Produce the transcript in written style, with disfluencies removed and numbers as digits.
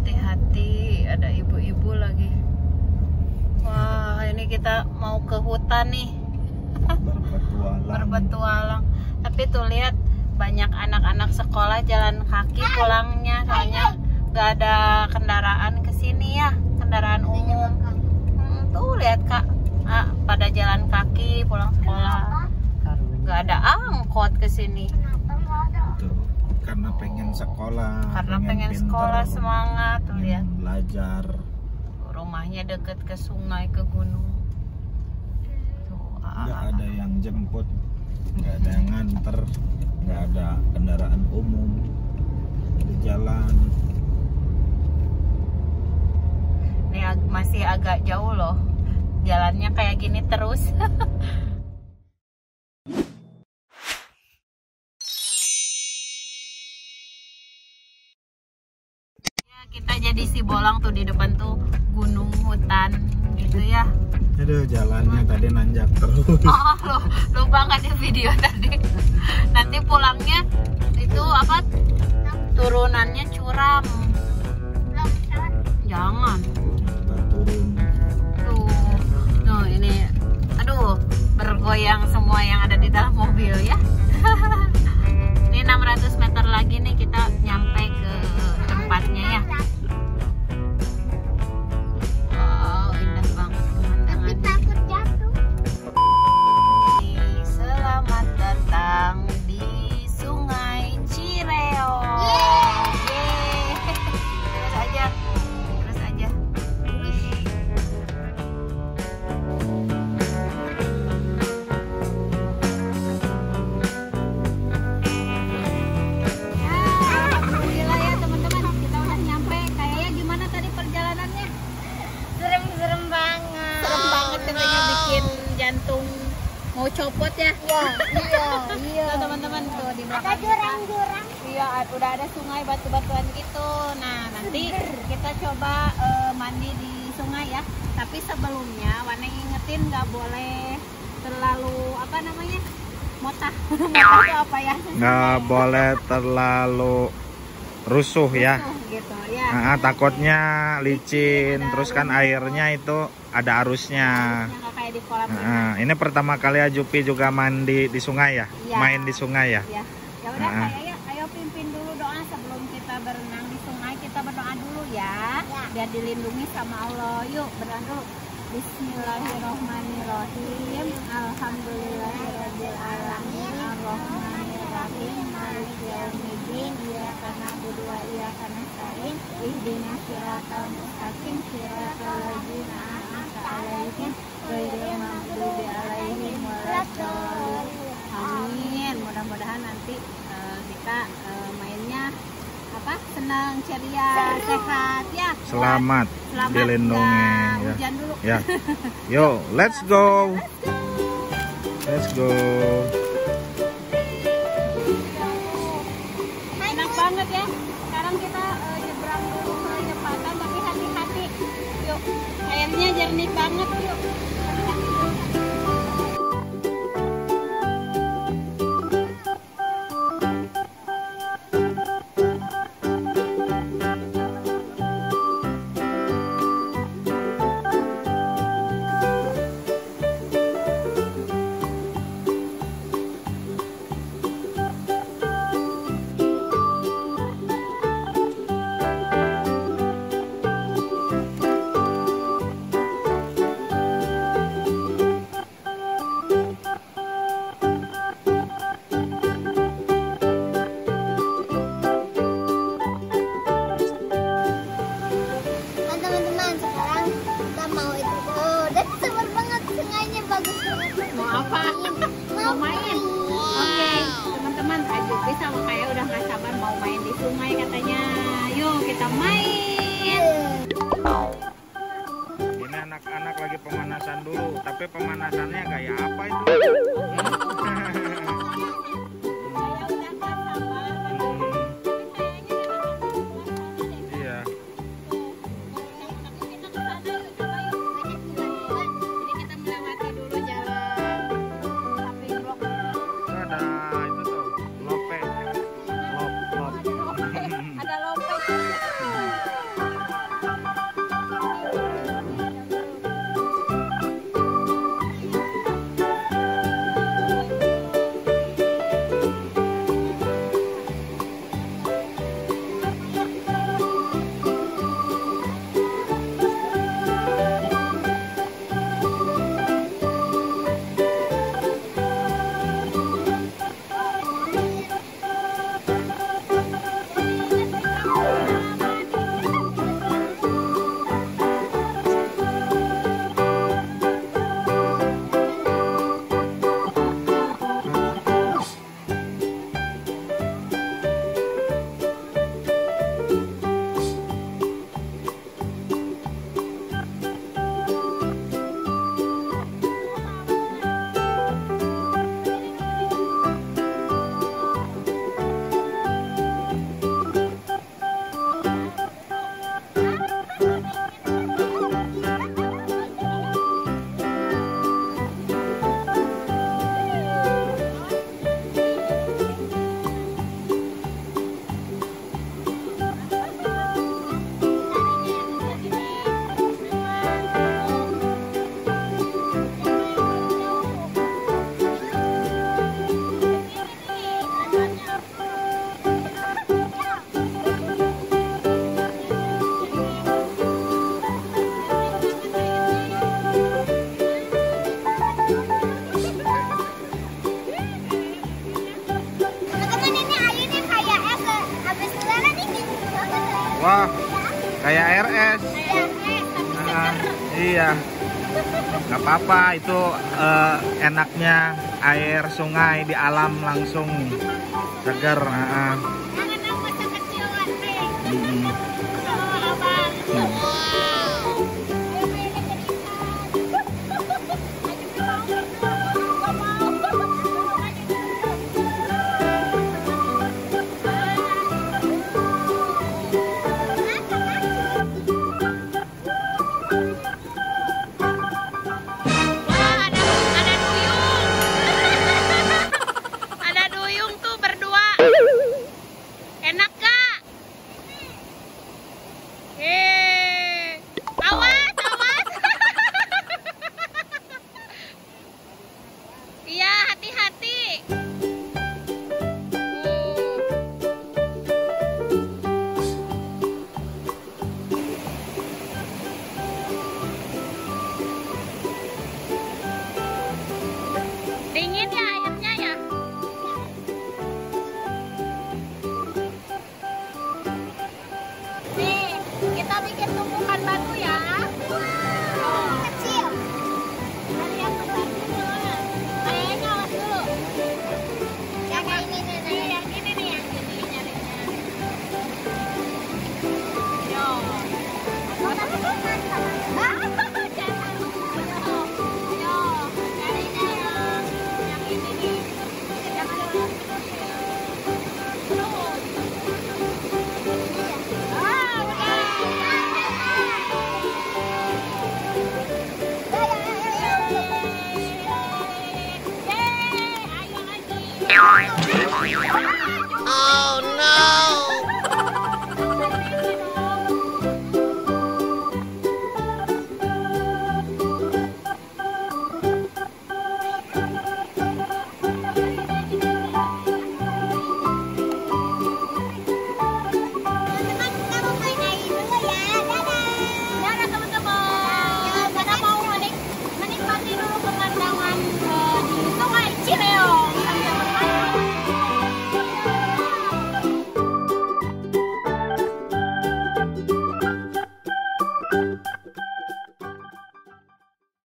Hati-hati, ada ibu-ibu lagi. Wah, ini kita mau ke hutan nih. Berpetualang. Tapi tuh lihat, banyak anak-anak sekolah jalan kaki pulangnya, soalnya nggak ada kendaraan ke sini ya, kendaraan umum. Tuh lihat Kak, pada jalan kaki pulang sekolah. Nggak ada angkot ke sini. Karena pengen sekolah. Karena pengen pinter, sekolah, semangat tuh lihat. Belajar. Rumahnya deket ke sungai, ke gunung. Nggak ada yang jemput, nggak ada yang nganter, nggak ada kendaraan umum di jalan. Ini masih agak jauh loh, jalannya kayak gini terus. Ya, kita jadi si bolang tuh di depan tuh gunung hutan gitu ya. Aduh, jalannya tadi nanjak terus. Oh, lupa nggak di video tadi. Nanti pulangnya itu apa? Turunannya curam. Jangan. Kita turun. Tuh, ini, aduh, bergoyang semua yang ada di dalam mobil ya. Ini 600 meter lagi nih kita nyampe ke tempatnya ya. Wow, indah banget pemandangannya. Selamat datang di Sungai Cireong. Yeay. Terus aja. Alhamdulillah ya teman-teman, kita udah nyampe. Kayaknya gimana tadi perjalanannya? Serem banget. Serem banget katanya, bikin jantung mau copot ya. Iya. Tuh, teman-teman tuh di belakang. Ada jurang-jurang. Iya, udah ada sungai, batu-batuan gitu. Nah, nanti kita coba mandi di sungai ya. Tapi sebelumnya Wana ingetin nggak boleh terlalu apa namanya? Motah. Motah itu apa ya? Nggak boleh terlalu rusuh ya. Gitu ya. Takutnya licin, terus kan airnya itu ada arusnya. Nggak kayak di kolam. Ini pertama kali Jupi juga mandi di sungai ya, Iya. main di sungai ya. Ya udah, kayaknya ayo pimpin dulu doa sebelum kita berenang di sungai. Kita berdoa dulu ya, biar dilindungi sama Allah. Yuk berdoa dulu. Bismillahirrohmanirrohim. Alhamdulillahirabbil alamin. Arrohmanirrahim. Maliki yaumiddin. Iyyaka na'budu wa iyyaka nasta'in. Ihdinas siratal mustaqim. Siratal ladzina an'amta 'alaihim ghairil maghdubi 'alaihim waladdallin. Amin. Mudah-mudahan nanti kita mainnya apa? Senang, ceria, sehat ya. Selamat dilindungi ya. ya. Hujan dulu. Ya. Yo, let's go. Let's go. Enak banget ya. Sekarang kita nyebrang dulu ke jembatan, tapi hati-hati. Yuk, airnya jernih banget yuk. Teman-teman, sekarang kita mau itu. Oh, dan seru banget sungainya, bagus banget. Mau apa? Mau main? Oke, teman-teman, Jupi sama kayak udah nggak sabar mau main di sungai katanya. Yuk kita main. Ini anak-anak lagi pemanasan dulu, tapi pemanasannya kayak apa itu? Iya. Ada itu tuh, lope. Lop. Ada lompek. Wah, kayak RS. Iya. Nggak apa-apa, itu enaknya air sungai di alam langsung segar. Jangan yang masa kecilan deh. Mm-mm. Oh, abang. Wah, ada duyung. Ada duyung tuh berdua. Enak gak? Awas, awas. Iya, hati-hati. Dingin ya airnya ya. Nih, kita bikin tumpukan batu